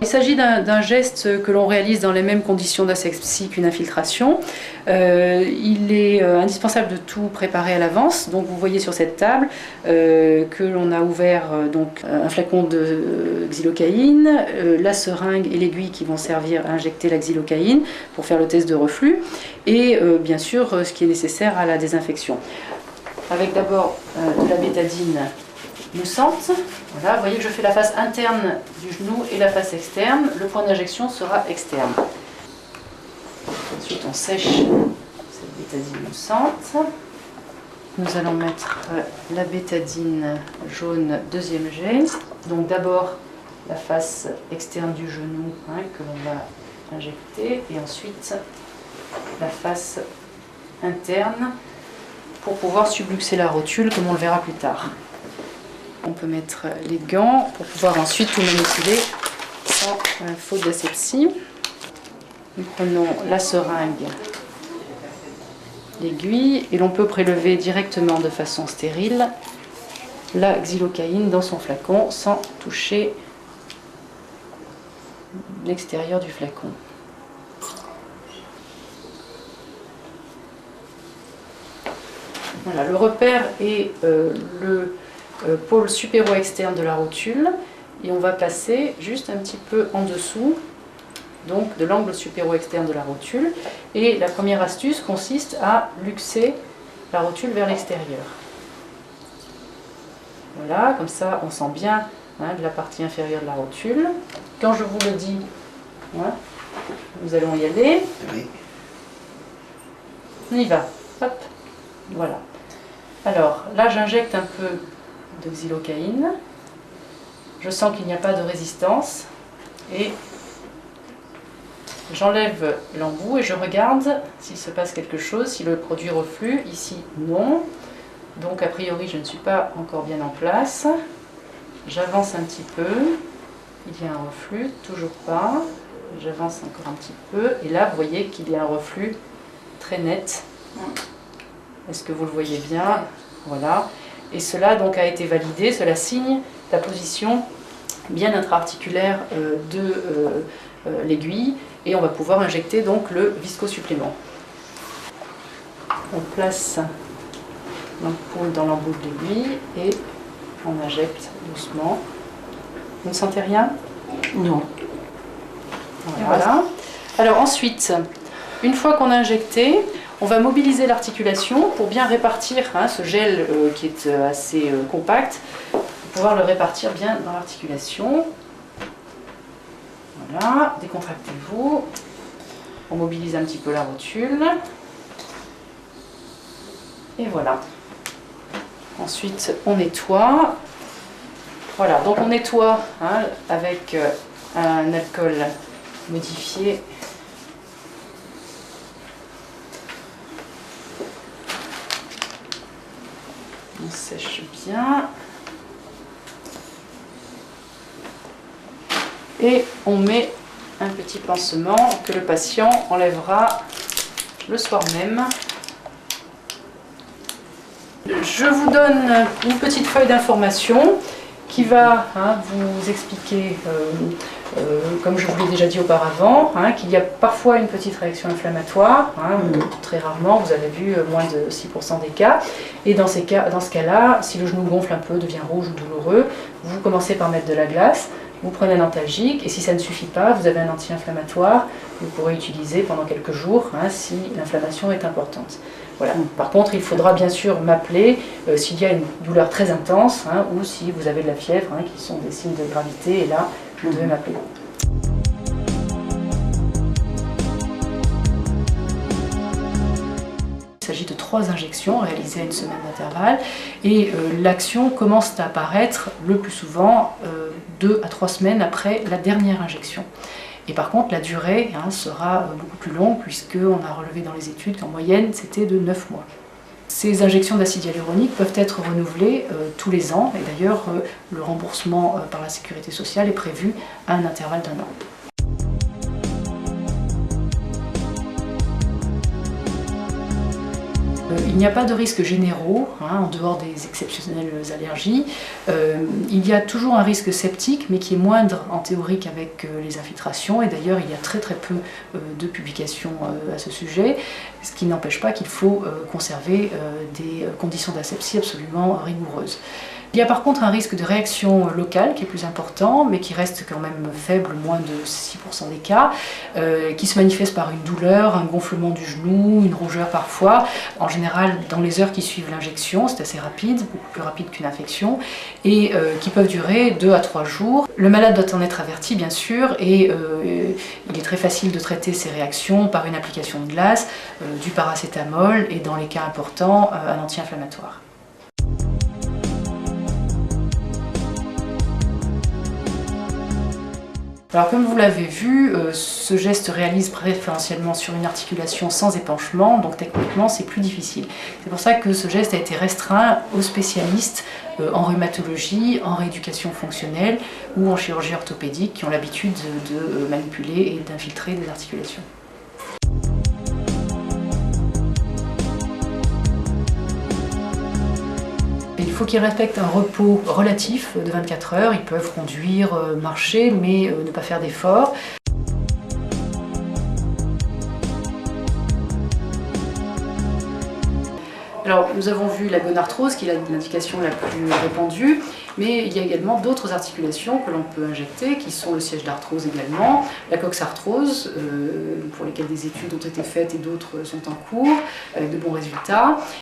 Il s'agit d'un geste que l'on réalise dans les mêmes conditions d'asepsie qu'une infiltration. Il est indispensable de tout préparer à l'avance. Donc vous voyez sur cette table que l'on a ouvert donc, un flacon de xylocaïne, la seringue et l'aiguille qui vont servir à injecter la xylocaïne pour faire le test de reflux et bien sûr ce qui est nécessaire à la désinfection. Avec d'abord de la bétadine moussante. Voilà, vous voyez que je fais la face interne du genou et la face externe. Le point d'injection sera externe. Ensuite, on sèche cette bétadine moussante. Nous allons mettre la bétadine jaune deuxième jet. Donc d'abord la face externe du genou que l'on va injecter et ensuite la face interne pour pouvoir subluxer la rotule comme on le verra plus tard. On peut mettre les gants pour pouvoir ensuite tout manipuler sans faute d'asepsie. Nous prenons la seringue, l'aiguille et l'on peut prélever directement de façon stérile la xylocaïne dans son flacon sans toucher l'extérieur du flacon. Voilà, le repère est le pôle supéro-externe de la rotule et on va passer juste un petit peu en dessous donc de l'angle supéro-externe de la rotule et la première astuce consiste à luxer la rotule vers l'extérieur. Voilà, comme ça on sent bien de la partie inférieure de la rotule. Quand je vous le dis, nous allons y aller. Oui. On y va. Hop. Voilà. Alors là j'injecte un peu de xylocaïne. Je sens qu'il n'y a pas de résistance et j'enlève l'embout et je regarde s'il se passe quelque chose, si le produit reflue. Ici, non. Donc a priori, je ne suis pas encore bien en place. J'avance un petit peu. Il y a un reflux, toujours pas. J'avance encore un petit peu et là, vous voyez qu'il y a un reflux très net. Est-ce que vous le voyez bien? Voilà. Et cela donc a été validé, cela signe la position bien intra-articulaire de l'aiguille et on va pouvoir injecter donc le viscosupplément. On place l'ampoule dans l'embout de l'aiguille et on injecte doucement. Vous ne sentez rien? Non. Voilà. Alors ensuite, une fois qu'on a injecté, on va mobiliser l'articulation pour bien répartir ce gel qui est assez compact, pour pouvoir le répartir bien dans l'articulation. Voilà, décontractez-vous. On mobilise un petit peu la rotule. Et voilà. Ensuite, on nettoie. Voilà, donc on nettoie avec un alcool modifié. On sèche bien. Et on met un petit pansement que le patient enlèvera le soir même. Je vous donne une petite feuille d'information qui va vous expliquer, comme je vous l'ai déjà dit auparavant, qu'il y a parfois une petite réaction inflammatoire, très rarement, vous avez vu moins de 6% des cas. Et dans ce cas-là, si le genou gonfle un peu, devient rouge ou douloureux, vous commencez par mettre de la glace, vous prenez un antalgique et si ça ne suffit pas, vous avez un anti-inflammatoire que vous pourrez utiliser pendant quelques jours si l'inflammation est importante. Voilà. Par contre, il faudra bien sûr m'appeler s'il y a une douleur très intense ou si vous avez de la fièvre, qui sont des signes de gravité, et là, vous devez m'appeler. Il s'agit de 3 injections réalisées à une semaine d'intervalle et l'action commence à apparaître le plus souvent 2 à 3 semaines après la dernière injection. Et par contre, la durée sera beaucoup plus longue puisqu'on a relevé dans les études qu'en moyenne, c'était de 9 mois. Ces injections d'acide hyaluronique peuvent être renouvelées tous les ans et d'ailleurs, le remboursement par la sécurité sociale est prévu à un intervalle d'1 an. Il n'y a pas de risques généraux, en dehors des exceptionnelles allergies. Il y a toujours un risque septique, mais qui est moindre en théorie qu'avec les infiltrations. Et d'ailleurs, il y a très peu de publications à ce sujet, ce qui n'empêche pas qu'il faut conserver des conditions d'asepsie absolument rigoureuses. Il y a par contre un risque de réaction locale qui est plus important, mais qui reste quand même faible, moins de 6% des cas, qui se manifeste par une douleur, un gonflement du genou, une rougeur parfois, en général dans les heures qui suivent l'injection, c'est assez rapide, beaucoup plus rapide qu'une infection, et qui peuvent durer 2 à 3 jours. Le malade doit en être averti bien sûr, et il est très facile de traiter ces réactions par une application de glace, du paracétamol et dans les cas importants, un anti-inflammatoire. Alors comme vous l'avez vu, ce geste se réalise préférentiellement sur une articulation sans épanchement, donc techniquement c'est plus difficile. C'est pour ça que ce geste a été restreint aux spécialistes en rhumatologie, en rééducation fonctionnelle ou en chirurgie orthopédique qui ont l'habitude de manipuler et d'infiltrer des articulations. Il faut qu'ils respectent un repos relatif de 24 heures. Ils peuvent conduire, marcher, mais ne pas faire d'efforts. Alors, nous avons vu la gonarthrose, qui est l'indication la plus répandue, mais il y a également d'autres articulations que l'on peut injecter, qui sont le siège d'arthrose également, la coxarthrose, pour lesquelles des études ont été faites et d'autres sont en cours, avec de bons résultats.